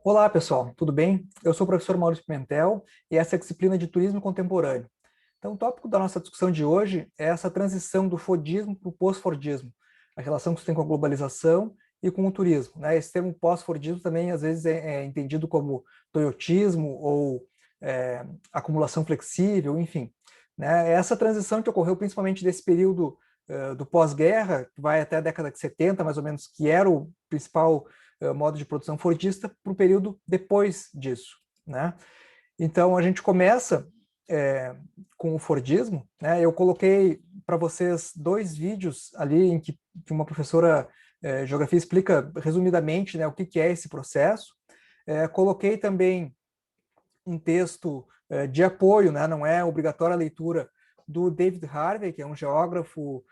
Olá, pessoal, tudo bem? Eu sou o professor Maurício Pimentel e essa é a disciplina de Turismo Contemporâneo. Então, o tópico da nossa discussão de hoje é essa transição do Fordismo para o pós-Fordismo, a relação que isso tem com a globalização e com o turismo, né? Esse termo pós-Fordismo também, às vezes, é entendido como toyotismo ou acumulação flexível, enfim. Né? Essa transição que ocorreu principalmente desse período do pós-guerra, que vai até a década de 70, mais ou menos, que era o principal modo de produção fordista, para o período depois disso. Né? Então, a gente começa com o Fordismo. Né? Eu coloquei para vocês dois vídeos ali em que uma professora de geografia explica resumidamente, né, o que é esse processo. Coloquei também um texto de apoio, né, não é obrigatória a leitura, do David Harvey, que é um geógrafo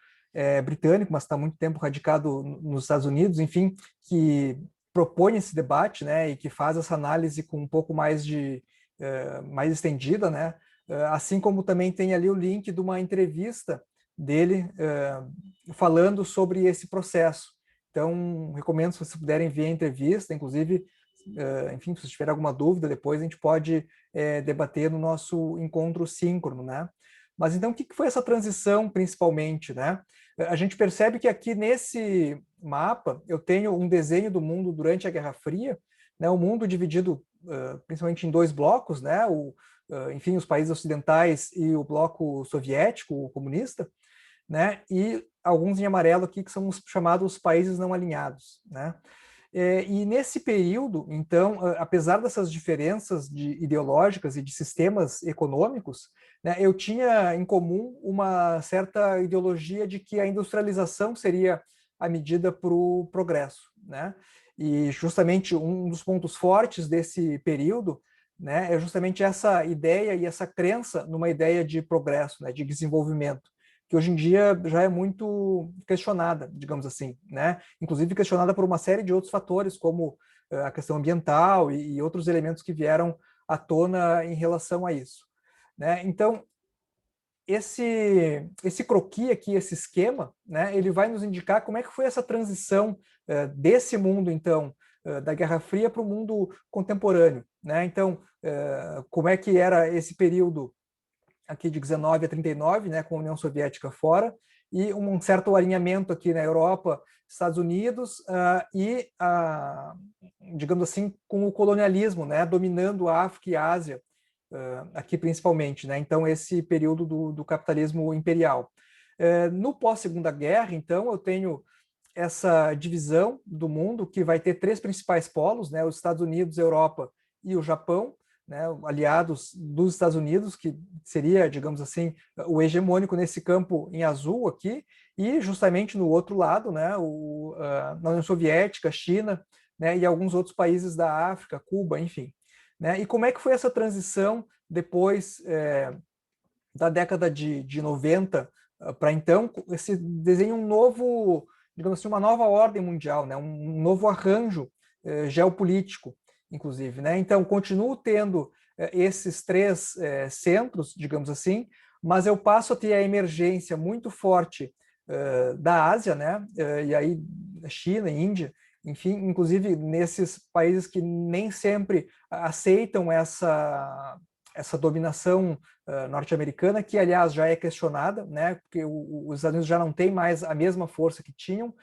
britânico, mas está há muito tempo radicado nos Estados Unidos, enfim, que propõe esse debate, né, e que faz essa análise com um pouco mais de mais estendida, né, assim como também tem ali o link de uma entrevista dele falando sobre esse processo. Então, recomendo se vocês puderem ver a entrevista, inclusive, enfim, se vocês tiverem alguma dúvida, depois a gente pode debater no nosso encontro síncrono, né? Mas então, o que foi essa transição, principalmente, né? A gente percebe que aqui nesse mapa eu tenho um desenho do mundo durante a Guerra Fria, né? O mundo dividido principalmente em dois blocos, né? Enfim, os países ocidentais e o bloco soviético, o comunista, né? E alguns em amarelo aqui que são os chamados países não alinhados, né? E nesse período, então, apesar dessas diferenças ideológicas e de sistemas econômicos, né, eu tinha em comum uma certa ideologia de que a industrialização seria a medida para o progresso, né? E justamente um dos pontos fortes desse período, né, é justamente essa ideia e essa crença numa ideia de progresso, né, de desenvolvimento, que hoje em dia já é muito questionada, digamos assim, né? Inclusive questionada por uma série de outros fatores, como a questão ambiental e outros elementos que vieram à tona em relação a isso. Né? Então, esse croquis aqui, esse esquema, né, ele vai nos indicar como é que foi essa transição desse mundo, então, da Guerra Fria para o mundo contemporâneo. Né? Então, como é que era esse período aqui de 19 a 39, né, com a União Soviética fora, e um certo alinhamento aqui na Europa, Estados Unidos, digamos assim, com o colonialismo, né, dominando a África e a Ásia, aqui principalmente. Né, então, esse período do capitalismo imperial. No pós-Segunda Guerra, então, eu tenho essa divisão do mundo que vai ter três principais polos, né, os Estados Unidos, a Europa e o Japão, né, aliados dos Estados Unidos, que seria, digamos assim, o hegemônico nesse campo em azul aqui, e justamente no outro lado, né, na União Soviética, China, né, e alguns outros países da África, Cuba, enfim. Né? E como é que foi essa transição depois da década de 90 para então, esse desenha um novo, digamos assim, uma nova ordem mundial, né? Um novo arranjo geopolítico, inclusive. Né? Então, continuo tendo esses três centros, digamos assim, mas eu passo a ter a emergência muito forte da Ásia, né? E aí China, Índia, enfim, inclusive nesses países que nem sempre aceitam essa dominação norte-americana, que aliás já é questionada, né, porque os Estados Unidos já não têm mais a mesma força que tinham.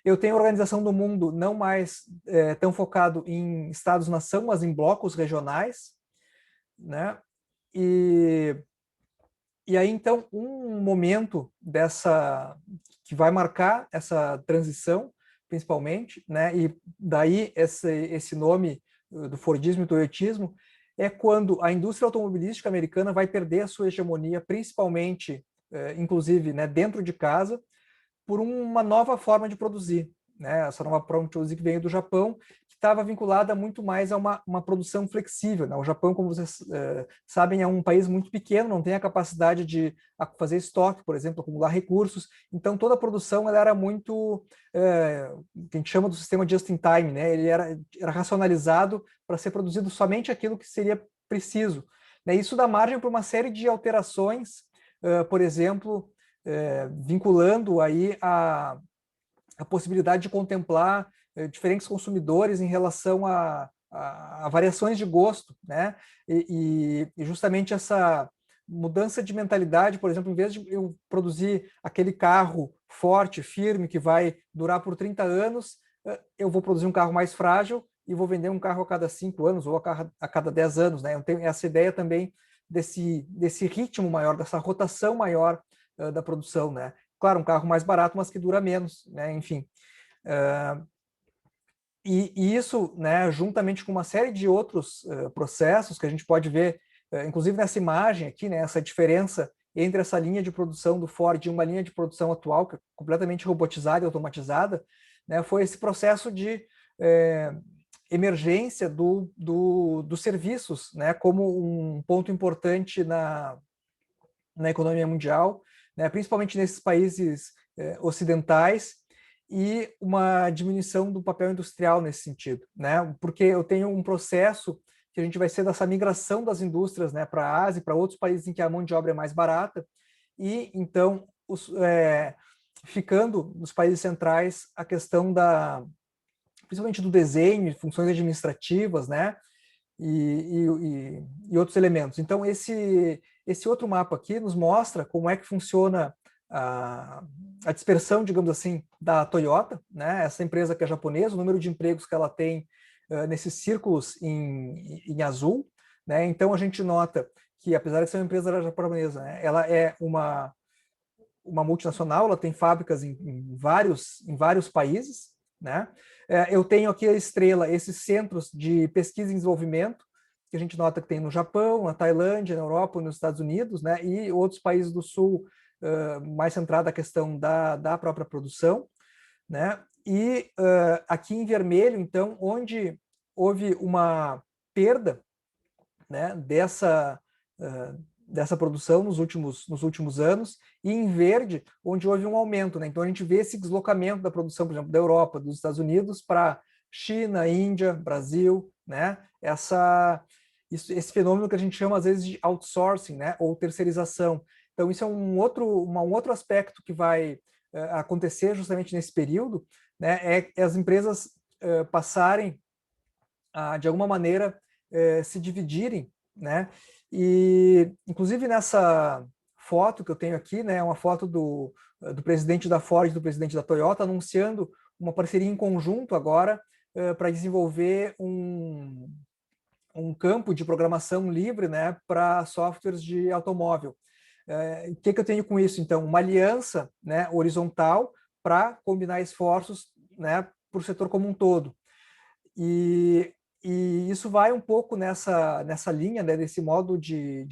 Eu tenho a organização do mundo não mais tão focado em estados-nação, mas em blocos regionais, né? E, e aí então um momento dessa que vai marcar essa transição, principalmente, né? E daí esse nome do Fordismo e Toyotismo é quando a indústria automobilística americana vai perder a sua hegemonia, principalmente, inclusive, né, dentro de casa, por uma nova forma de produzir. Né? Essa nova forma de produzir que veio do Japão, que estava vinculada muito mais a uma produção flexível. Né? O Japão, como vocês sabem, é um país muito pequeno, não tem a capacidade de fazer estoque, por exemplo, acumular recursos. Então, toda a produção ela era muito, que a gente chama do sistema just-in-time. Né? Ele era racionalizado para ser produzido somente aquilo que seria preciso. Né? Isso dá margem para uma série de alterações, por exemplo, vinculando aí a possibilidade de contemplar diferentes consumidores em relação a variações de gosto, né? E justamente essa mudança de mentalidade, por exemplo, em vez de eu produzir aquele carro forte, firme, que vai durar por 30 anos, eu vou produzir um carro mais frágil e vou vender um carro a cada 5 anos ou a cada 10 anos, né? Eu tenho essa ideia também desse ritmo maior, dessa rotação maior da produção, né? Claro, um carro mais barato, mas que dura menos, né? Enfim. E isso, né, juntamente com uma série de outros processos que a gente pode ver, inclusive nessa imagem aqui, né, essa diferença entre essa linha de produção do Ford e uma linha de produção atual, que é completamente robotizada e automatizada, né, foi esse processo de emergência dos serviços, né, como um ponto importante na economia mundial, né, principalmente nesses países ocidentais, e uma diminuição do papel industrial nesse sentido, né? Porque eu tenho um processo que a gente vai ser dessa migração das indústrias, né, para a Ásia, para outros países em que a mão de obra é mais barata, e então ficando nos países centrais a questão principalmente do desenho, funções administrativas, né? E outros elementos. Então, esse outro mapa aqui nos mostra como é que funciona a dispersão, digamos assim, da Toyota, né? Essa empresa que é japonesa, o número de empregos que ela tem nesses círculos em azul, né? Então, a gente nota que, apesar de ser uma empresa japonesa, né, ela é uma multinacional, ela tem fábricas em vários países, né? Eu tenho aqui a estrela, esses centros de pesquisa e desenvolvimento, que a gente nota que tem no Japão, na Tailândia, na Europa, nos Estados Unidos, né? E outros países do Sul, mais centrada a questão da própria produção, né? E aqui em vermelho, então, onde houve uma perda, né, dessa produção nos últimos anos, e em verde, onde houve um aumento, né? Então a gente vê esse deslocamento da produção, por exemplo, da Europa, dos Estados Unidos para China, Índia, Brasil, né? Esse fenômeno que a gente chama às vezes de outsourcing, né? Ou terceirização. Então isso é um outro aspecto que vai acontecer justamente nesse período, né? É as empresas passarem a, de alguma maneira, se dividirem, né? E, inclusive, nessa foto que eu tenho aqui, né, uma foto do presidente da Ford e do presidente da Toyota anunciando uma parceria em conjunto agora para desenvolver um campo de programação livre, né, para softwares de automóvel. O que eu tenho com isso, então? Uma aliança, né, horizontal para combinar esforços, né, para o setor como um todo. E isso vai um pouco nessa linha, né, desse modo de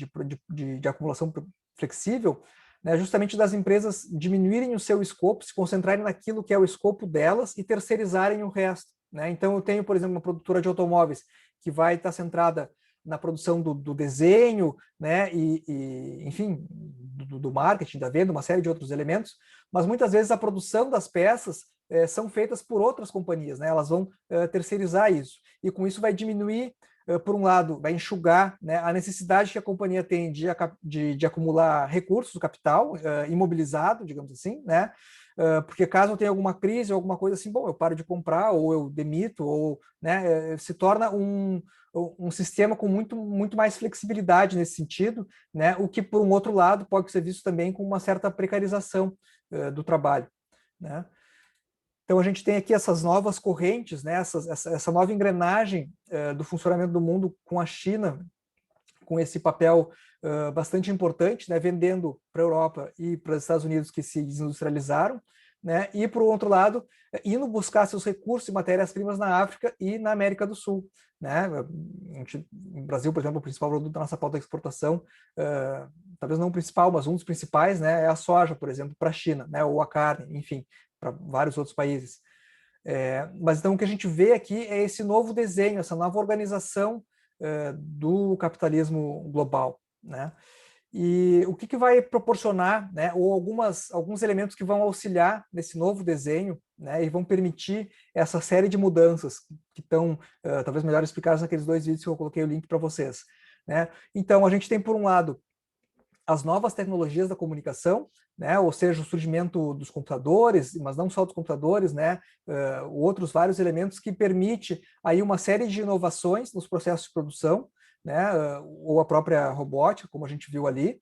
acumulação flexível, né, justamente das empresas diminuírem o seu escopo, se concentrarem naquilo que é o escopo delas e terceirizarem o resto, né? Então, eu tenho, por exemplo, uma produtora de automóveis que vai estar centrada na produção do desenho, né, enfim, do marketing, da venda, uma série de outros elementos, mas muitas vezes a produção das peças são feitas por outras companhias, né? Elas vão terceirizar isso. E com isso vai diminuir, por um lado, vai enxugar, né, a necessidade que a companhia tem de acumular recursos, capital imobilizado, digamos assim, né? Porque caso eu tenha alguma crise ou alguma coisa assim, bom, eu paro de comprar, ou eu demito, ou, né, se torna um sistema com muito mais flexibilidade nesse sentido, né? O que, por um outro lado, pode ser visto também com uma certa precarização do trabalho, né? Então, a gente tem aqui essas novas correntes, né, essa nova engrenagem do funcionamento do mundo com a China, com esse papel bastante importante, né, vendendo para a Europa e para os Estados Unidos que se desindustrializaram, né, e, por outro lado, indo buscar seus recursos e matérias-primas na África e na América do Sul. Né? No Brasil, por exemplo, o principal produto da nossa pauta de exportação, talvez não o principal, mas um dos principais, né, é a soja, por exemplo, para a China, né, ou a carne, enfim, para vários outros países. Mas então o que a gente vê aqui é esse novo desenho, essa nova organização do capitalismo global, né? E o que vai proporcionar, né, ou alguns elementos que vão auxiliar nesse novo desenho, né, e vão permitir essa série de mudanças que estão talvez melhor explicadas naqueles 2 vídeos que eu coloquei o link para vocês, né? Então a gente tem, por um lado, as novas tecnologias da comunicação, né, ou seja, o surgimento dos computadores, mas não só dos computadores, né, outros vários elementos que permite aí uma série de inovações nos processos de produção, né, ou a própria robótica, como a gente viu ali,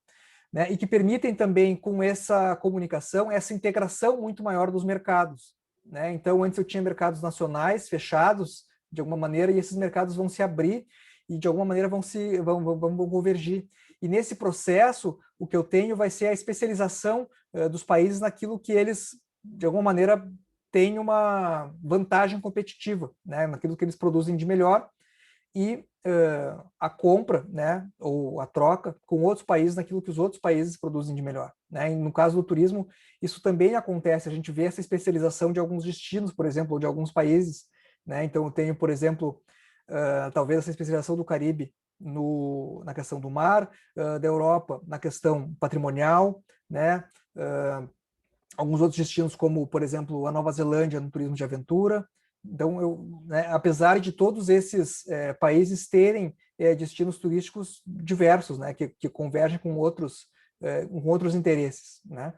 né, e que permitem também, com essa comunicação, essa integração muito maior dos mercados, né? Então, antes eu tinha mercados nacionais fechados, de alguma maneira, e esses mercados vão se abrir e, de alguma maneira, vão convergir. E nesse processo, o que eu tenho vai ser a especialização dos países naquilo que eles, de alguma maneira, têm uma vantagem competitiva, né? Naquilo que eles produzem de melhor, e a compra, né, ou a troca com outros países naquilo que os outros países produzem de melhor, né? E no caso do turismo, isso também acontece. A gente vê essa especialização de alguns destinos, por exemplo, ou de alguns países, né? Então eu tenho, por exemplo, talvez essa especialização do Caribe na questão do mar, da Europa na questão patrimonial, né? Alguns outros destinos, como, por exemplo, a Nova Zelândia no turismo de aventura. Então, né, apesar de todos esses países terem destinos turísticos diversos, né, que convergem com outros interesses, né?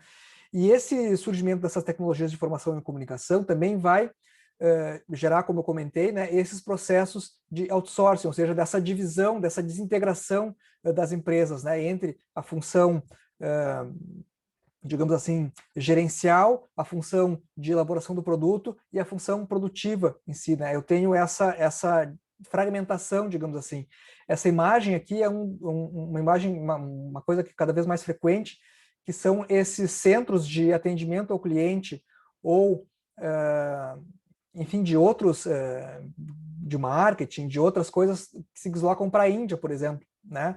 E esse surgimento dessas tecnologias de informação e comunicação também vai gerar, como eu comentei, né, esses processos de outsourcing, ou seja, dessa divisão, dessa desintegração das empresas, né, entre a função digamos assim, gerencial, a função de elaboração do produto e a função produtiva em si, né? Eu tenho essa fragmentação, digamos assim. Essa imagem aqui é uma imagem, uma coisa que é cada vez mais frequente, que são esses centros de atendimento ao cliente ou, enfim, de outros, de marketing, de outras coisas que se deslocam para a Índia, por exemplo, né?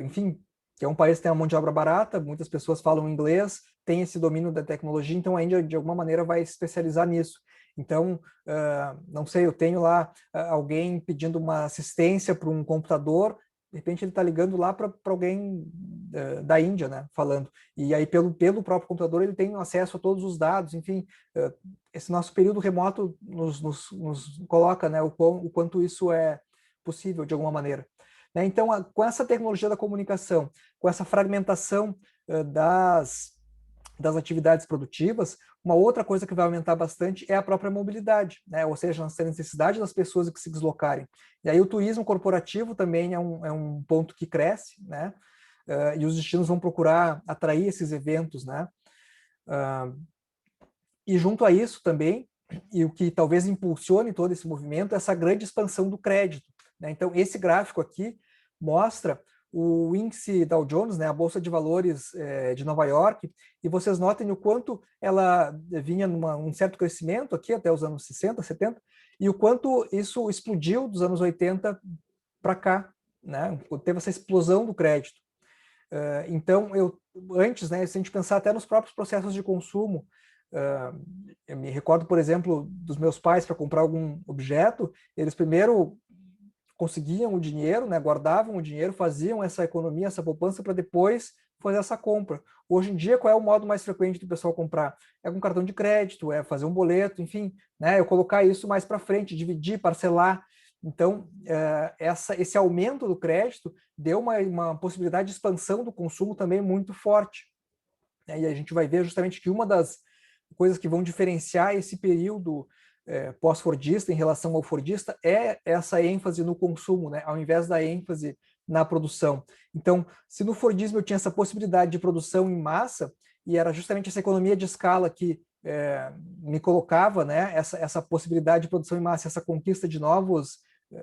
Enfim, que é um país que tem uma mão de obra barata, muitas pessoas falam inglês, tem esse domínio da tecnologia, então a Índia, de alguma maneira, vai se especializar nisso. Então, não sei, eu tenho lá alguém pedindo uma assistência para um computador, de repente ele está ligando lá para alguém da Índia, né, falando. E aí, pelo próprio computador, ele tem acesso a todos os dados, enfim. Esse nosso período remoto nos coloca, né, o quanto isso é possível, de alguma maneira. Né? Então, com essa tecnologia da comunicação, com essa fragmentação das atividades produtivas, uma outra coisa que vai aumentar bastante é a própria mobilidade, né? Ou seja, a necessidade das pessoas que se deslocarem. E aí o turismo corporativo também é um ponto que cresce, né? E os destinos vão procurar atrair esses eventos, né? E junto a isso também, e o que talvez impulsione todo esse movimento, é essa grande expansão do crédito, né? Então, esse gráfico aqui mostra o índice Dow Jones, né, a Bolsa de Valores de Nova York, e vocês notem o quanto ela vinha num certo crescimento aqui até os anos 60, 70, e o quanto isso explodiu dos anos 80 para cá, né? Teve essa explosão do crédito. Então, antes, né, se a gente pensar até nos próprios processos de consumo, eu me recordo, por exemplo, dos meus pais para comprar algum objeto, eles primeiro conseguiam o dinheiro, né, guardavam o dinheiro, faziam essa economia, essa poupança para depois fazer essa compra. Hoje em dia, qual é o modo mais frequente do pessoal comprar? É com cartão de crédito, é fazer um boleto, enfim, né, eu colocar isso mais para frente, dividir, parcelar. Então, esse aumento do crédito deu uma possibilidade de expansão do consumo também muito forte. E a gente vai ver justamente que uma das coisas que vão diferenciar esse período pós-fordista em relação ao fordista é essa ênfase no consumo, né, ao invés da ênfase na produção. Então, se no fordismo eu tinha essa possibilidade de produção em massa, e era justamente essa economia de escala que me colocava, né, essa possibilidade de produção em massa, essa conquista de novos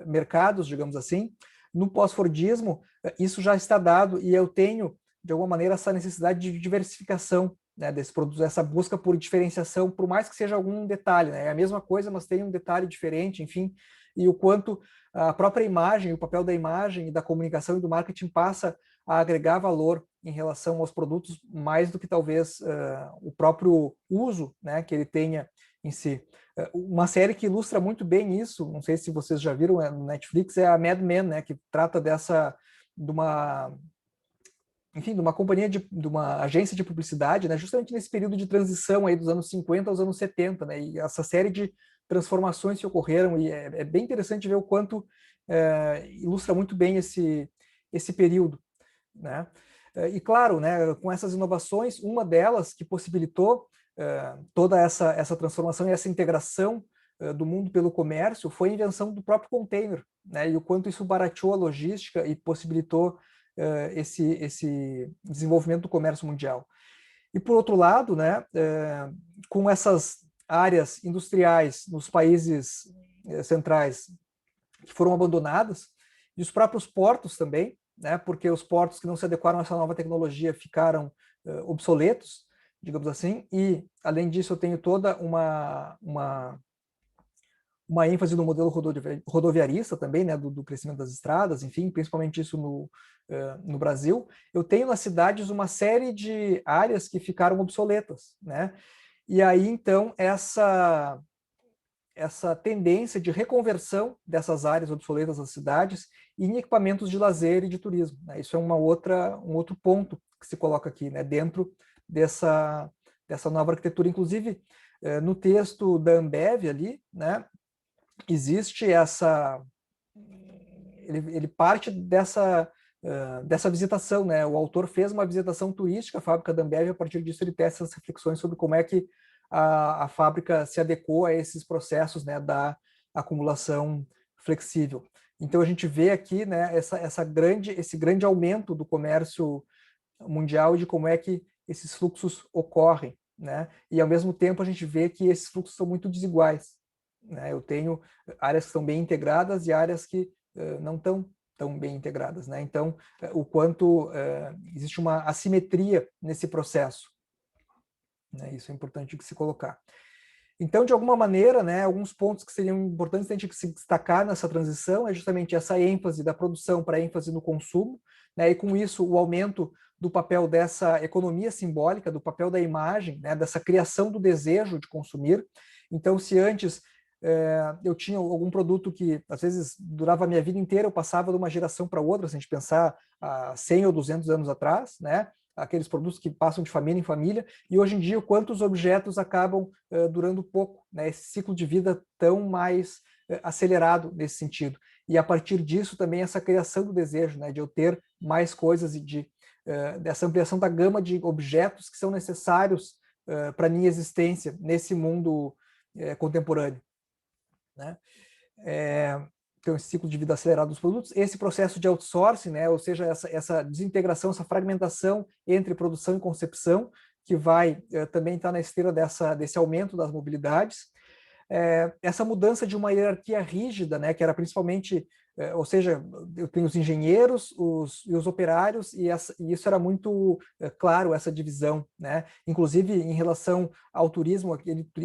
mercados, digamos assim, no pós-fordismo, isso já está dado e eu tenho, de alguma maneira, essa necessidade de diversificação, né, desse produto, essa busca por diferenciação, por mais que seja algum detalhe, né? É a mesma coisa, mas tem um detalhe diferente, enfim, e o quanto a própria imagem, o papel da imagem e da comunicação e do marketing passa a agregar valor em relação aos produtos, mais do que talvez o próprio uso, né, que ele tenha em si. Uma série que ilustra muito bem isso, não sei se vocês já viram no Netflix, é a Mad Men, né, que trata de uma companhia, de uma agência de publicidade, né, justamente nesse período de transição aí dos anos 50 aos anos 70, né, e essa série de transformações que ocorreram, e é bem interessante ver o quanto ilustra muito bem esse período, né. E claro, né, com essas inovações, uma delas que possibilitou toda essa transformação e essa integração do mundo pelo comércio foi a invenção do próprio container, né, e o quanto isso barateou a logística e possibilitou esse desenvolvimento do comércio mundial. E por outro lado, né, com essas áreas industriais nos países centrais que foram abandonadas, e os próprios portos também, né, porque os portos que não se adequaram a essa nova tecnologia ficaram obsoletos, digamos assim, e além disso eu tenho toda uma ênfase no modelo rodoviarista também, né, do crescimento das estradas, enfim, principalmente isso no Brasil. Eu tenho nas cidades uma série de áreas que ficaram obsoletas, né? E aí, então, essa tendência de reconversão dessas áreas obsoletas das cidades em equipamentos de lazer e de turismo, né? Isso é um outro ponto que se coloca aqui, né, dentro dessa nova arquitetura. Inclusive, no texto da Ambev ali, né, existe ele parte dessa visitação, né? O autor fez uma visitação turística à fábrica da Ambev, e a partir disso ele testa essas reflexões sobre como é que a fábrica se adequou a esses processos, né, da acumulação flexível. Então a gente vê aqui, né, esse grande aumento do comércio mundial e de como é que esses fluxos ocorrem, né? E ao mesmo tempo a gente vê que esses fluxos são muito desiguais, né? Eu tenho áreas que estão bem integradas e áreas que não estão tão bem integradas, né? Então, o quanto existe uma assimetria nesse processo, né? Isso é importante de se colocar. Então, de alguma maneira, né, alguns pontos que seriam importantes a gente se destacar nessa transição é justamente essa ênfase da produção para a ênfase no consumo, né, e com isso o aumento do papel dessa economia simbólica, do papel da imagem, né, dessa criação do desejo de consumir. Então, se antes eu tinha algum produto que às vezes durava a minha vida inteira, eu passava de uma geração para outra, se a gente pensar há 100 ou 200 anos atrás, né, aqueles produtos que passam de família em família, e hoje em dia quantos objetos acabam durando pouco, né? Esse ciclo de vida tão mais acelerado nesse sentido. E a partir disso também essa criação do desejo, né, de eu ter mais coisas e dessa ampliação da gama de objetos que são necessários para a minha existência nesse mundo contemporâneo, né? Então, esse ciclo de vida acelerado dos produtos, esse processo de outsourcing, né, ou seja, essa desintegração, essa fragmentação entre produção e concepção, que vai também estar na esteira desse aumento das mobilidades, essa mudança de uma hierarquia rígida, né, que era principalmente, ou seja, eu tenho os engenheiros e os operários, e isso era muito claro, essa divisão, né? Inclusive em relação ao turismo,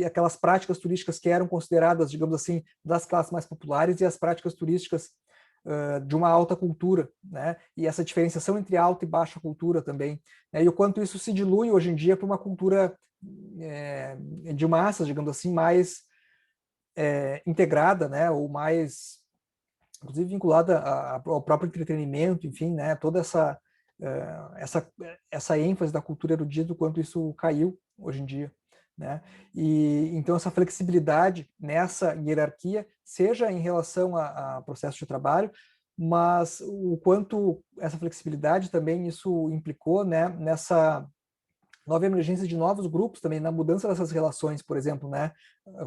aquelas práticas turísticas que eram consideradas, digamos assim, das classes mais populares e as práticas turísticas de uma alta cultura, né? E essa diferenciação entre alta e baixa cultura também, né? E o quanto isso se dilui hoje em dia para uma cultura de massas, digamos assim, mais integrada, né, ou mais, inclusive vinculada ao próprio entretenimento, enfim, né, toda essa ênfase da cultura erudita, o quanto isso caiu hoje em dia, né? E então essa flexibilidade nessa hierarquia, seja em relação a processo de trabalho, mas o quanto essa flexibilidade também isso implicou, né, nessa nova emergência de novos grupos também, na mudança dessas relações, por exemplo, né?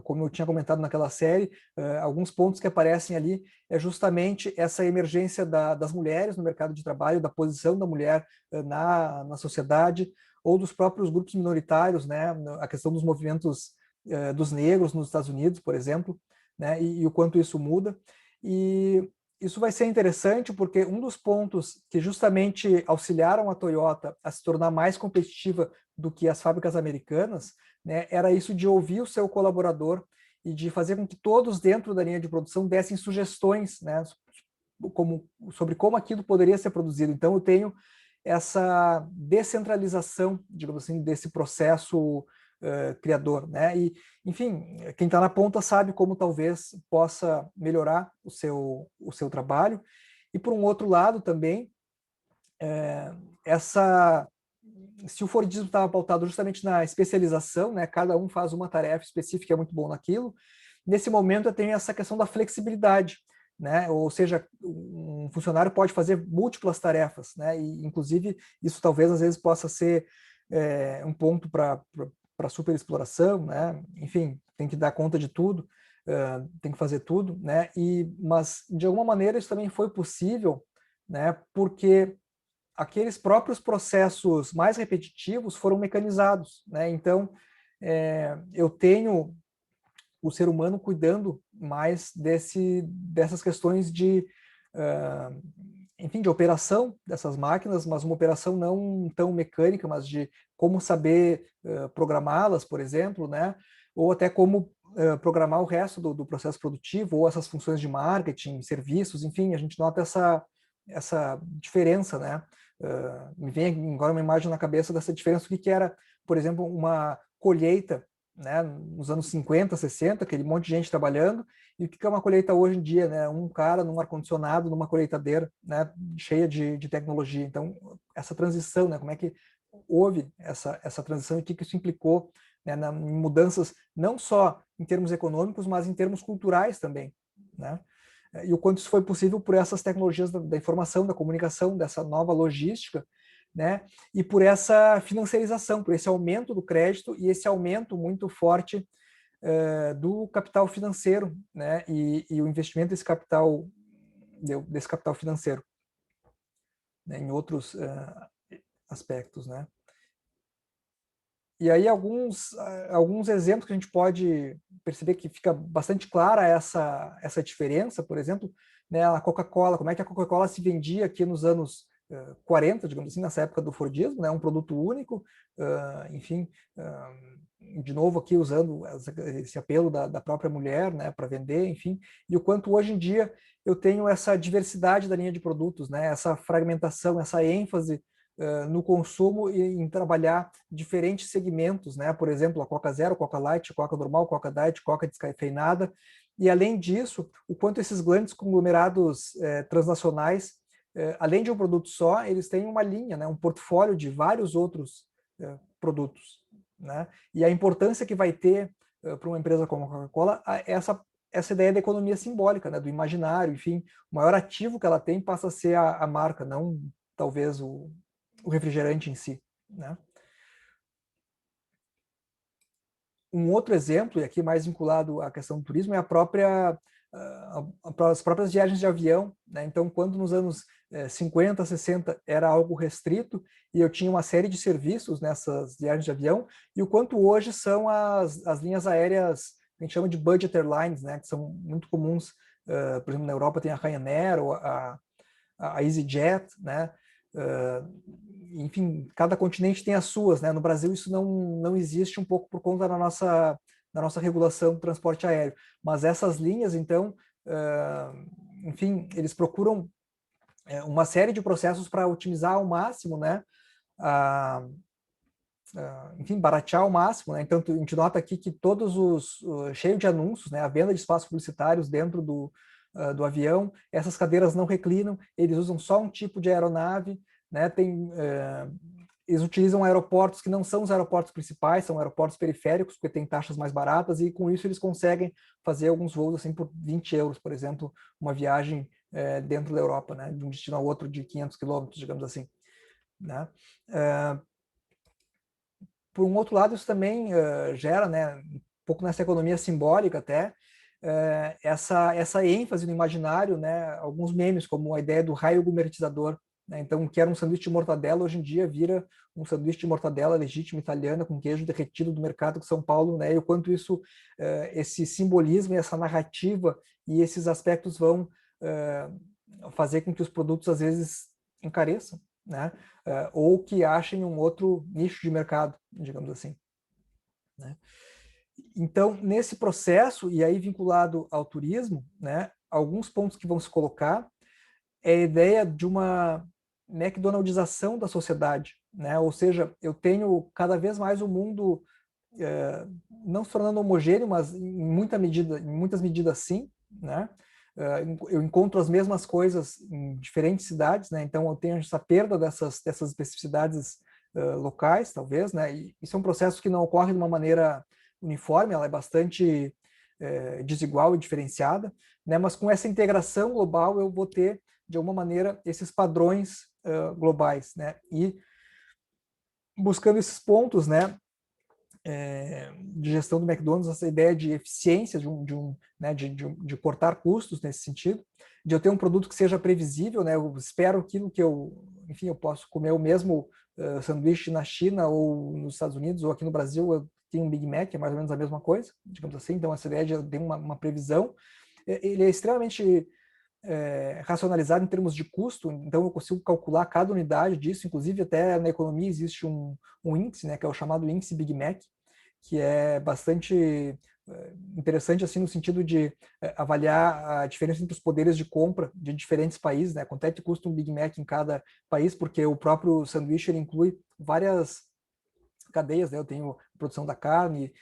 Como eu tinha comentado naquela série, alguns pontos que aparecem ali é justamente essa emergência das mulheres no mercado de trabalho, da posição da mulher na sociedade, ou dos próprios grupos minoritários, né? A questão dos movimentos dos negros nos Estados Unidos, por exemplo, né? E o quanto isso muda. E isso vai ser interessante porque um dos pontos que justamente auxiliaram a Toyota a se tornar mais competitiva do que as fábricas americanas, né, era isso de ouvir o seu colaborador e de fazer com que todos dentro da linha de produção dessem sugestões, né, sobre como aquilo poderia ser produzido. Então eu tenho essa descentralização, digamos assim, desse processo criador, né? E, enfim, quem está na ponta sabe como talvez possa melhorar o seu trabalho. E por um outro lado também, se o Fordismo estava pautado justamente na especialização, né? Cada um faz uma tarefa específica, é muito bom naquilo. Nesse momento eu tenho essa questão da flexibilidade, né? Ou seja, um funcionário pode fazer múltiplas tarefas, né? E, inclusive, isso talvez às vezes possa ser um ponto para superexploração, né? Enfim, tem que dar conta de tudo, tem que fazer tudo, né? Mas, de alguma maneira, isso também foi possível, né? Porque aqueles próprios processos mais repetitivos foram mecanizados, né? Então, eu tenho o ser humano cuidando mais dessas questões de, enfim, de operação dessas máquinas, mas uma operação não tão mecânica, mas de como saber programá-las, por exemplo, né? Ou até como programar o resto do processo produtivo, ou essas funções de marketing, serviços, enfim, a gente nota essa diferença, né? Me vem agora uma imagem na cabeça dessa diferença, o que era, por exemplo, uma colheita, né, nos anos 50, 60, aquele monte de gente trabalhando, e o que é uma colheita hoje em dia, né, um cara num ar-condicionado, numa colheitadeira, né, cheia de tecnologia. Então, essa transição, né, como é que houve essa transição e o que isso implicou, né, em mudanças não só em termos econômicos, mas em termos culturais também, né? E o quanto isso foi possível por essas tecnologias da informação, da comunicação, dessa nova logística, né? E por essa financiarização, por esse aumento do crédito e esse aumento muito forte do capital financeiro, né? E o investimento desse capital financeiro, né? Em outros aspectos, né? E aí alguns exemplos que a gente pode perceber que fica bastante clara essa diferença, por exemplo, né, a Coca-Cola, como é que a Coca-Cola se vendia aqui nos anos 40, digamos assim, nessa época do Fordismo, né, um produto único, enfim, de novo aqui usando esse apelo da própria mulher, né, para vender, enfim, e o quanto hoje em dia eu tenho essa diversidade da linha de produtos, né, essa fragmentação, essa ênfase no consumo e em trabalhar diferentes segmentos, né? Por exemplo, a Coca Zero, Coca Light, Coca Normal, Coca Diet, Coca descafeinada. E além disso, o quanto esses grandes conglomerados transnacionais, além de um produto só, eles têm uma linha, né? Um portfólio de vários outros produtos, né? E a importância que vai ter para uma empresa como a Coca-Cola essa ideia da economia simbólica, né? Do imaginário, enfim, o maior ativo que ela tem passa a ser a marca, não talvez o refrigerante em si, né? Um outro exemplo, e aqui mais vinculado à questão do turismo, é as próprias viagens de avião, né? Então, quando nos anos 50, 60 era algo restrito e eu tinha uma série de serviços nessas viagens de avião, e o quanto hoje são as linhas aéreas que a gente chama de budget airlines, né? Que são muito comuns, por exemplo, na Europa tem a Ryanair ou a EasyJet, né? Enfim, cada continente tem as suas, né? No Brasil isso não existe um pouco por conta da nossa regulação do transporte aéreo. Mas essas linhas, então, enfim, eles procuram uma série de processos para otimizar ao máximo, né? Enfim, baratear ao máximo, né? Então, a gente nota aqui que cheio de anúncios, né? A venda de espaços publicitários dentro do avião, essas cadeiras não reclinam, eles usam só um tipo de aeronave, né? Eles utilizam aeroportos que não são os aeroportos principais, são aeroportos periféricos, porque tem taxas mais baratas, e com isso eles conseguem fazer alguns voos assim por 20 euros, por exemplo, uma viagem dentro da Europa, né? De um destino ao outro de 500 quilômetros, digamos assim, né? Por um outro lado, isso também gera, né, um pouco nessa economia simbólica até, essa ênfase no imaginário, né, alguns memes, como a ideia do raio gourmetizador, né, então, que era um sanduíche de mortadela, hoje em dia vira um sanduíche de mortadela legítima italiana com queijo derretido do mercado de São Paulo, né, e o quanto isso, esse simbolismo e essa narrativa e esses aspectos vão fazer com que os produtos, às vezes, encareçam, né? Ou que achem um outro nicho de mercado, digamos assim, né? Então, nesse processo, e aí vinculado ao turismo, né, alguns pontos que vão se colocar é a ideia de uma McDonaldização da sociedade, né? Ou seja, eu tenho cada vez mais o mundo não se tornando homogêneo, mas em muitas medidas sim, né? Eu encontro as mesmas coisas em diferentes cidades, né? Então eu tenho essa perda dessas especificidades locais, talvez, né? E isso é um processo que não ocorre de uma maneira uniforme, ela é bastante desigual e diferenciada, né? Mas com essa integração global eu vou ter, de alguma maneira, esses padrões globais, né? E buscando esses pontos, né, de gestão do McDonald's, essa ideia de eficiência, né, de cortar custos nesse sentido, de eu ter um produto que seja previsível, né, eu espero aquilo que enfim, eu posso comer o mesmo sanduíche na China ou nos Estados Unidos ou aqui no Brasil, eu tenho um Big Mac, é mais ou menos a mesma coisa, digamos assim, então essa ideia de eu ter uma previsão, ele é extremamente racionalizado em termos de custo, então eu consigo calcular cada unidade disso, inclusive até na economia existe um índice, né, que é o chamado índice Big Mac, que é bastante interessante assim no sentido de avaliar a diferença entre os poderes de compra de diferentes países, né? Quanto é que custa um Big Mac em cada país, porque o próprio sanduíche ele inclui várias cadeias, né? Eu tenho a produção da carne,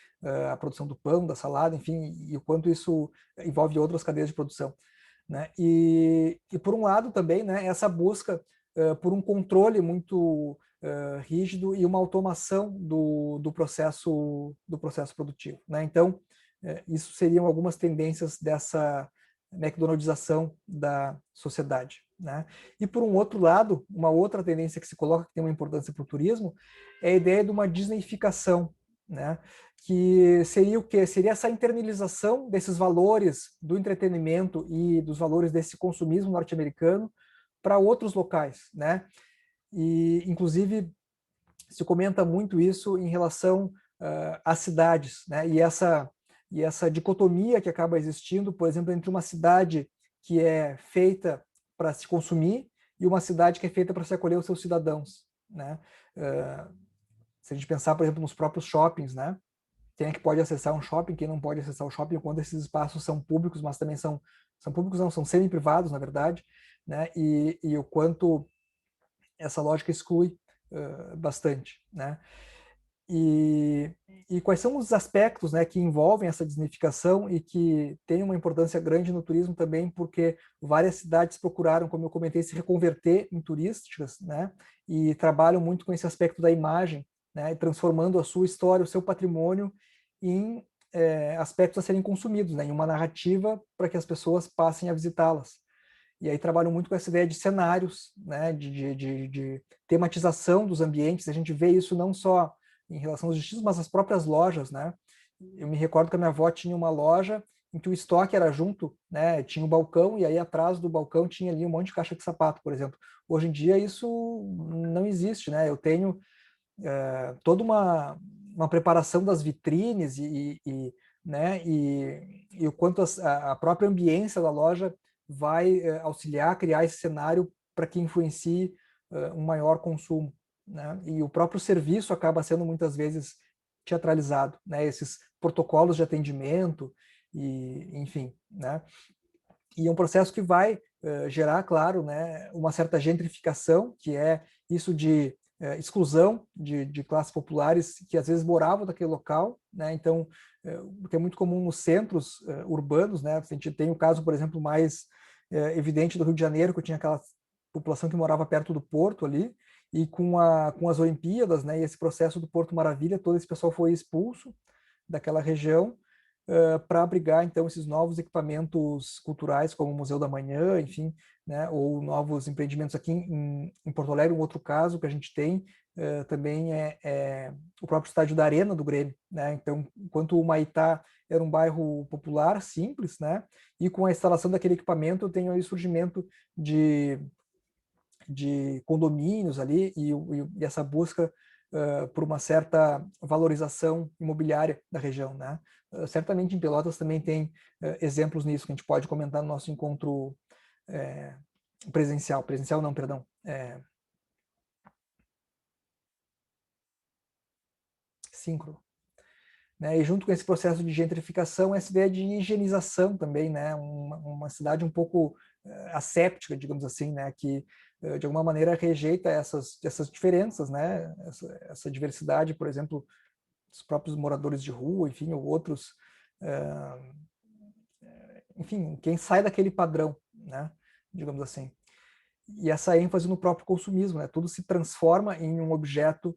a produção do pão, da salada, enfim, e o quanto isso envolve outras cadeias de produção, né? E por um lado também, né, essa busca por um controle muito rígido e uma automação do processo produtivo, né? Então, isso seriam algumas tendências dessa McDonaldização da sociedade, né? E por um outro lado, uma outra tendência que se coloca que tem uma importância para o turismo é a ideia de uma disneyficação, né? Que seria o quê? Seria essa internalização desses valores do entretenimento e dos valores desse consumismo norte-americano para outros locais, né? E, inclusive, se comenta muito isso em relação às cidades, né? E essa dicotomia que acaba existindo, por exemplo, entre uma cidade que é feita para se consumir e uma cidade que é feita para se acolher os seus cidadãos, né? Se a gente pensar, por exemplo, nos próprios shoppings, né? Quem é que pode acessar um shopping, quem não pode acessar o shopping, quando esses espaços são públicos, mas também são públicos, não, são semi-privados, na verdade, né? E o quanto essa lógica exclui bastante, né? E, e quais são os aspectos, né, que envolvem essa desnificação e que tem uma importância grande no turismo também, porque várias cidades procuraram, como eu comentei, se reconverter em turísticas, né, e trabalham muito com esse aspecto da imagem, né, transformando a sua história, o seu patrimônio em aspectos a serem consumidos, né, em uma narrativa para que as pessoas passem a visitá-las. E aí trabalham muito com essa ideia de cenários, né, de tematização dos ambientes. A gente vê isso não só em relação aos destinos, mas as próprias lojas, né? Eu me recordo que a minha avó tinha uma loja em que o estoque era junto, né? Tinha o balcão e aí atrás do balcão tinha ali um monte de caixa de sapato, por exemplo. Hoje em dia isso não existe, né? Eu tenho toda uma preparação das vitrines né? E o quanto a própria ambiência da loja vai auxiliar a criar esse cenário para que influencie um maior consumo, né? E o próprio serviço acaba sendo muitas vezes teatralizado, né? Esses protocolos de atendimento e enfim, né? E é um processo que vai gerar, claro, né, uma certa gentrificação, que é isso de exclusão de classes populares que às vezes moravam naquele local, né? Então, que é muito comum nos centros urbanos, né? A gente tem o caso, por exemplo, mais evidente do Rio de Janeiro, que tinha aquela população que morava perto do porto ali, e com as Olimpíadas, né, e esse processo do Porto Maravilha, todo esse pessoal foi expulso daquela região para abrigar então esses novos equipamentos culturais como o Museu da Manhã, enfim, né, ou novos empreendimentos aqui em Porto Alegre. Um outro caso que a gente tem também é o próprio estádio da Arena do Grêmio, né? Então, enquanto o Humaitá era um bairro popular, simples, né, e com a instalação daquele equipamento tem aí o surgimento de condomínios ali e essa busca por uma certa valorização imobiliária da região, né? Certamente em Pelotas também tem exemplos nisso que a gente pode comentar no nosso encontro presencial não, perdão, síncrono. Né? E junto com esse processo de gentrificação, essa ideia de higienização também, né? Uma cidade um pouco asséptica, digamos assim, né? Que de alguma maneira rejeita essas diferenças, né? Essa diversidade, por exemplo, dos próprios moradores de rua, enfim, ou outros, enfim, quem sai daquele padrão, né? Digamos assim. E essa ênfase no próprio consumismo, né? Tudo se transforma em um objeto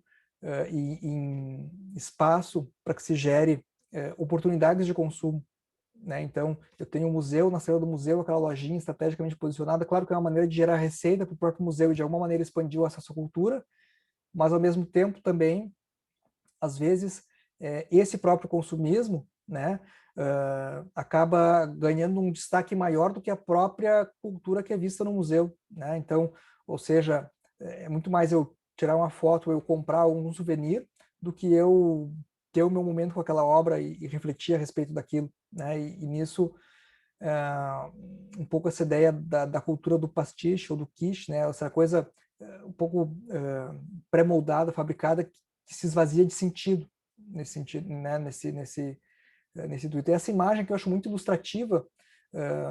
em espaço para que se gere oportunidades de consumo, né? Então, eu tenho um museu, na saída do museu, aquela lojinha estrategicamente posicionada. Claro que é uma maneira de gerar receita para o próprio museu e, de alguma maneira, expandir o acesso à cultura, mas, ao mesmo tempo, também, às vezes, esse próprio consumismo, né, acaba ganhando um destaque maior do que a própria cultura que é vista no museu, né? Então, ou seja, é muito mais eu tirar uma foto, eu comprar um souvenir, do que eu ter o meu momento com aquela obra e refletir a respeito daquilo, né? E nisso, um pouco essa ideia da cultura do pastiche ou do quiche, né? Essa coisa um pouco pré-moldada, fabricada, que se esvazia de sentido, nesse sentido, né? Nesse intuito. E essa imagem que eu acho muito ilustrativa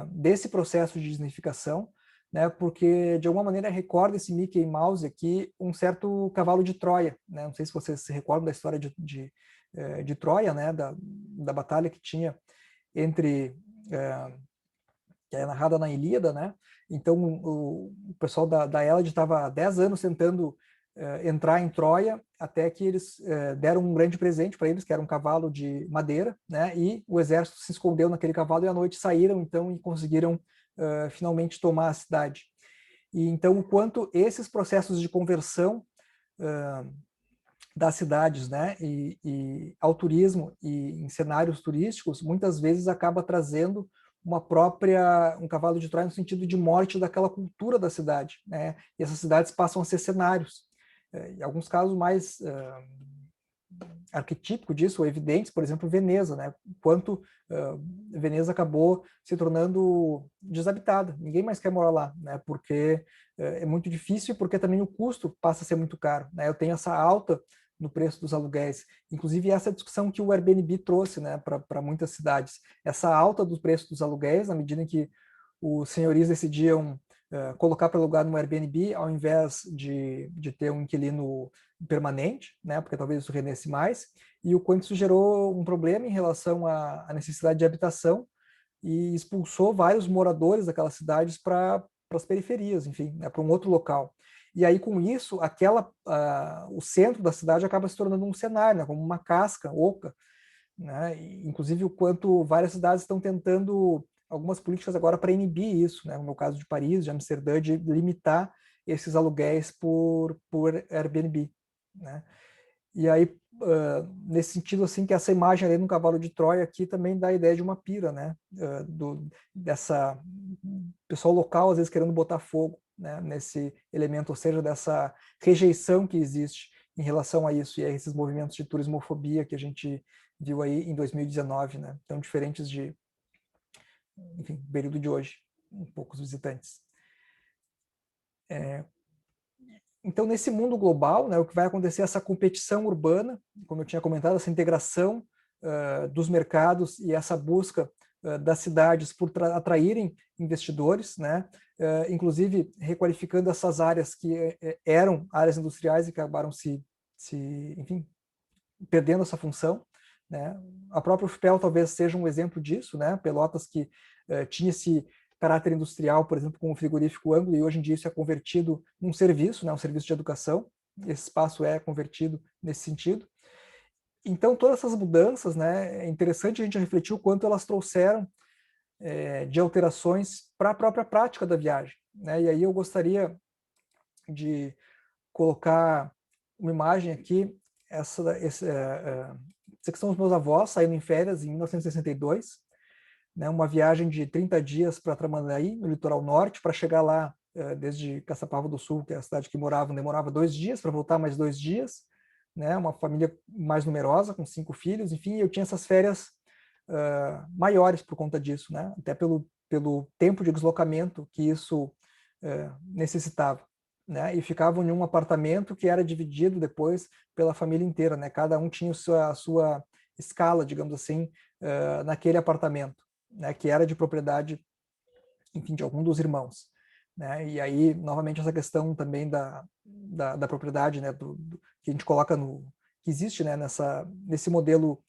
desse processo de disneyficação, né? Porque de alguma maneira recorda esse Mickey Mouse aqui um certo cavalo de Troia, né? Não sei se vocês se recordam da história de Troia, né? Da batalha que tinha entre que é narrada na Ilíada, né? Então o pessoal da Hélade estava há 10 anos tentando entrar em Troia, até que eles deram um grande presente para eles, que era um cavalo de madeira, né? E o exército se escondeu naquele cavalo e à noite saíram, então, e conseguiram finalmente tomar a cidade. E então, o quanto esses processos de conversão das cidades, né, e ao turismo e em cenários turísticos, muitas vezes acaba trazendo um cavalo de Troia no sentido de morte daquela cultura da cidade, né? E essas cidades passam a ser cenários. Em alguns casos mais arquetípico disso, ou evidentes, por exemplo, Veneza, né? Quanto Veneza acabou se tornando desabitada. Ninguém mais quer morar lá, né? Porque é muito difícil e porque também o custo passa a ser muito caro, né? Eu tenho essa alta no preço dos aluguéis. Inclusive, essa discussão que o Airbnb trouxe, né, para muitas cidades. Essa alta do preço dos aluguéis, na medida em que os senhorios decidiam colocar para alugar no Airbnb, ao invés de ter um inquilino permanente, né, porque talvez isso rendesse mais, e o quanto isso gerou um problema em relação à necessidade de habitação e expulsou vários moradores daquelas cidades para as periferias, enfim, né, para um outro local. E aí, com isso, o centro da cidade acaba se tornando um cenário, né, como uma casca oca, né? E, inclusive, o quanto várias cidades estão tentando algumas políticas agora para inibir isso, né? No meu caso de Paris, de Amsterdã, de limitar esses aluguéis por Airbnb, né? E aí, nesse sentido, assim, que essa imagem ali no cavalo de Troia aqui também dá a ideia de uma pira, né? Dessa pessoal local, às vezes, querendo botar fogo, né, nesse elemento, ou seja, dessa rejeição que existe em relação a isso e a esses movimentos de turismofobia que a gente viu aí em 2019, né? Tão diferentes de, enfim, período de hoje, um poucos visitantes. Então, nesse mundo global, né, o que vai acontecer é essa competição urbana, como eu tinha comentado, essa integração dos mercados e essa busca das cidades por atraírem investidores, né, inclusive requalificando essas áreas que eram áreas industriais e que acabaram enfim, perdendo essa função, né? A própria UFPEL talvez seja um exemplo disso, né? Pelotas que tinha esse caráter industrial, por exemplo, com o frigorífico Ângulo, e hoje em dia isso é convertido num serviço, né? Um serviço de educação. Esse espaço é convertido nesse sentido. Então, todas essas mudanças, né? É interessante a gente refletir o quanto elas trouxeram de alterações para a própria prática da viagem, né? E aí eu gostaria de colocar uma imagem aqui, esses aqui são os meus avós saindo em férias em 1962, né, uma viagem de 30 dias para Tramandaí, no litoral norte, para chegar lá desde Caçapava do Sul, que é a cidade que moravam, demorava 2 dias, para voltar mais 2 dias, né, uma família mais numerosa, com 5 filhos, enfim, eu tinha essas férias maiores por conta disso, né, até pelo tempo de deslocamento que isso necessitava. Né, e ficavam em um apartamento que era dividido depois pela família inteira, né? Cada um tinha a sua escala, digamos assim, naquele apartamento, né? Que era de propriedade, enfim, de algum dos irmãos, né? E aí, novamente, essa questão também da propriedade, né? Que a gente coloca que existe, né? Nesse modelo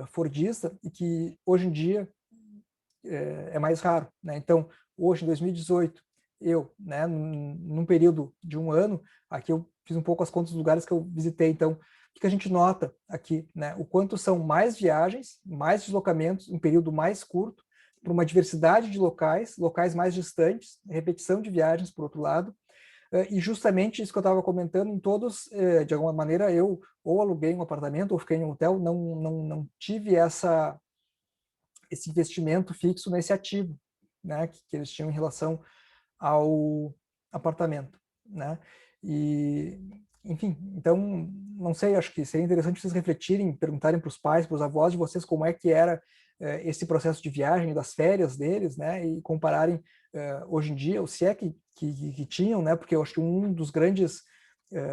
fordista e que hoje em dia é mais raro, né? Então, hoje, em 2018, eu, né, num período de um ano, aqui eu fiz um pouco as contas dos lugares que eu visitei, então, o que a gente nota aqui, né, o quanto são mais viagens, mais deslocamentos, em um período mais curto, para uma diversidade de locais mais distantes, repetição de viagens, por outro lado, e justamente isso que eu estava comentando, em todos, de alguma maneira, eu ou aluguei um apartamento ou fiquei em um hotel, não tive esse investimento fixo nesse ativo, né, que eles tinham em relação ao apartamento, né? E, enfim, então, não sei, acho que seria interessante vocês refletirem, perguntarem para os pais, para os avós de vocês como é que era esse processo de viagem, das férias deles, né? E compararem hoje em dia, ou se é que tinham, né? Porque eu acho que um dos grandes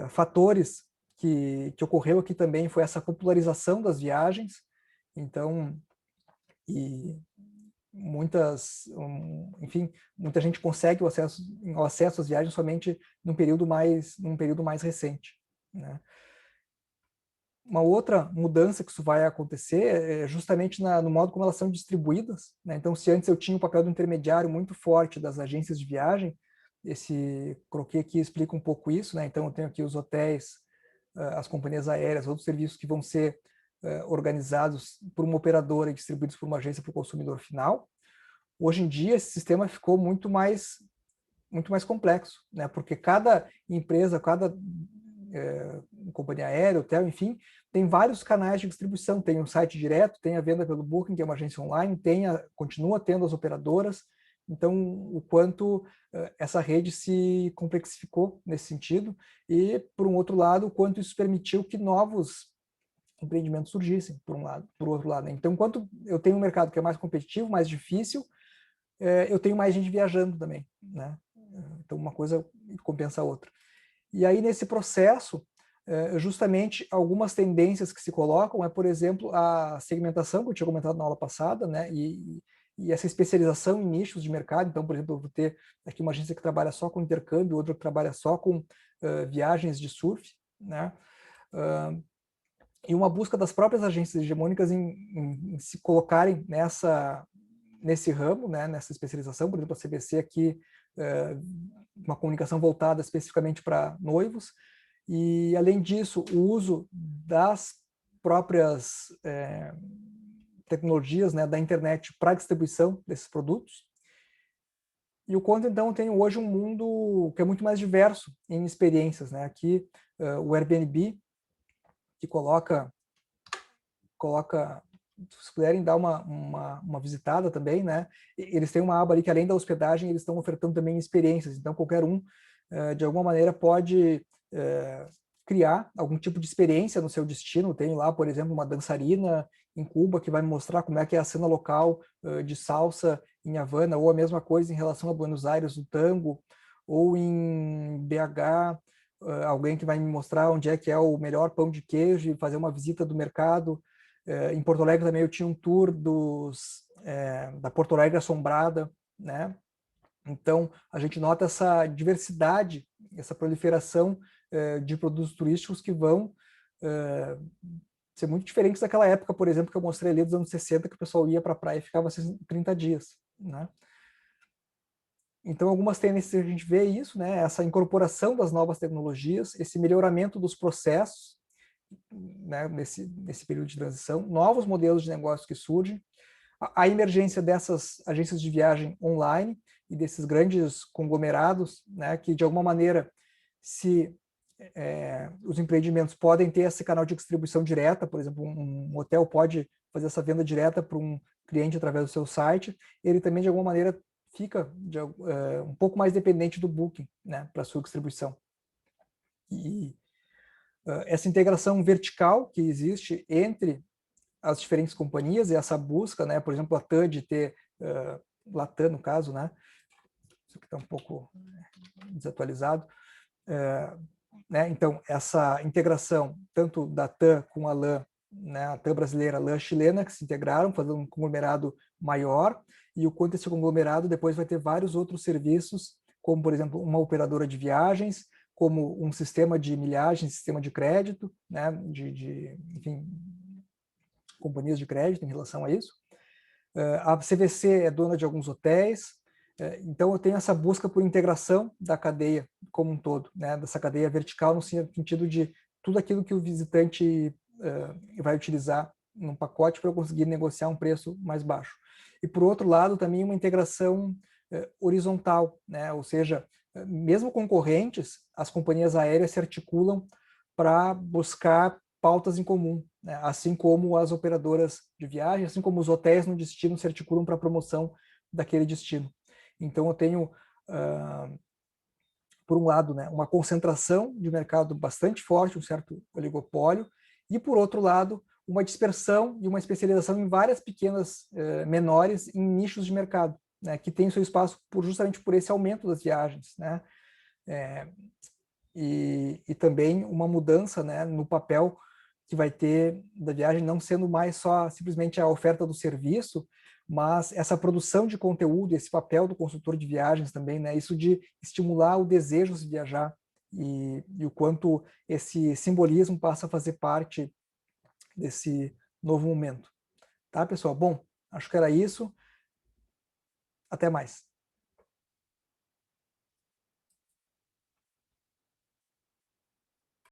fatores que ocorreu aqui também foi essa popularização das viagens. Então, e enfim, muita gente consegue o acesso às viagens somente num período mais recente, né? Uma outra mudança que isso vai acontecer é justamente no modo como elas são distribuídas, né? Então, se antes eu tinha o papel do intermediário muito forte das agências de viagem, esse croquis aqui explica um pouco isso, né? Então, eu tenho aqui os hotéis, as companhias aéreas, outros serviços que vão ser organizados por uma operadora e distribuídos por uma agência para o consumidor final. Hoje em dia, esse sistema ficou muito mais complexo, né? Porque cada empresa, cada companhia aérea, hotel, enfim, tem vários canais de distribuição. Tem um site direto, tem a venda pelo Booking, que é uma agência online, continua tendo as operadoras. Então, o quanto essa rede se complexificou nesse sentido e, por um outro lado, o quanto isso permitiu que novos empreendimentos surgissem, por outro lado. Então, enquanto eu tenho um mercado que é mais competitivo, mais difícil, eu tenho mais gente viajando também, né? Então, uma coisa compensa a outra. E aí, nesse processo, justamente algumas tendências que se colocam por exemplo, a segmentação, que eu tinha comentado na aula passada, né? E essa especialização em nichos de mercado. Então, por exemplo, eu vou ter aqui uma agência que trabalha só com intercâmbio, outra que trabalha só com viagens de surf, né? E uma busca das próprias agências hegemônicas em se colocarem nesse ramo, né, nessa especialização. Por exemplo, a CVC aqui, uma comunicação voltada especificamente para noivos, e além disso, o uso das próprias tecnologias, né, da internet para a distribuição desses produtos. E o quanto, então, tem hoje um mundo que é muito mais diverso em experiências, né? Aqui, o Airbnb, que coloca, se puderem dar uma visitada também, né? Eles têm uma aba ali que, além da hospedagem, eles estão ofertando também experiências. Então, qualquer um, de alguma maneira, pode criar algum tipo de experiência no seu destino. Tem lá, por exemplo, uma dançarina em Cuba que vai me mostrar como é que é a cena local de salsa em Havana, ou a mesma coisa em relação a Buenos Aires, o tango, ou em BH, alguém que vai me mostrar onde é que é o melhor pão de queijo e fazer uma visita do mercado. Em Porto Alegre também eu tinha um tour da Porto Alegre Assombrada, né? Então, a gente nota essa diversidade, essa proliferação de produtos turísticos que vão ser muito diferentes daquela época, por exemplo, que eu mostrei ali dos anos 60, que o pessoal ia para a praia e ficava 30 dias, né? Então, algumas tendências a gente vê isso, né? Essa incorporação das novas tecnologias, esse melhoramento dos processos, né? Nesse período de transição, novos modelos de negócio que surgem, a emergência dessas agências de viagem online e desses grandes conglomerados, né? Que de alguma maneira, se os empreendimentos podem ter esse canal de distribuição direta, por exemplo, um hotel pode fazer essa venda direta para um cliente através do seu site, ele também de alguma maneira fica um pouco mais dependente do Booking, né, para sua distribuição. E essa integração vertical que existe entre as diferentes companhias e essa busca, né, por exemplo, a TAM de ter, Latam no caso, né, isso aqui está um pouco desatualizado, né, então essa integração tanto da TAM com a LAM, né, a TAM brasileira, a LAM chilena, que se integraram, fazendo um conglomerado maior, e o quanto esse conglomerado depois vai ter vários outros serviços, como, por exemplo, uma operadora de viagens, como um sistema de milhagem, sistema de crédito, né, enfim, companhias de crédito em relação a isso. A CVC é dona de alguns hotéis, então eu tenho essa busca por integração da cadeia como um todo, né, dessa cadeia vertical no sentido de tudo aquilo que o visitante vai utilizar num pacote para eu conseguir negociar um preço mais baixo. e por outro lado também uma integração horizontal, né? Ou seja, mesmo concorrentes, as companhias aéreas se articulam para buscar pautas em comum, né? Assim como as operadoras de viagem, assim como os hotéis no destino se articulam para a promoção daquele destino. Então eu tenho, por um lado, né, uma concentração de mercado bastante forte, um certo oligopólio, e por outro lado, uma dispersão e uma especialização em várias pequenas, menores, em nichos de mercado, né, que tem seu espaço justamente por esse aumento das viagens, né, e também uma mudança, né, no papel que vai ter da viagem, não sendo mais só simplesmente a oferta do serviço, mas essa produção de conteúdo, esse papel do consultor de viagens também, né, isso de estimular o desejo de viajar e o quanto esse simbolismo passa a fazer parte desse novo momento. Tá, pessoal? Bom, acho que era isso. Até mais.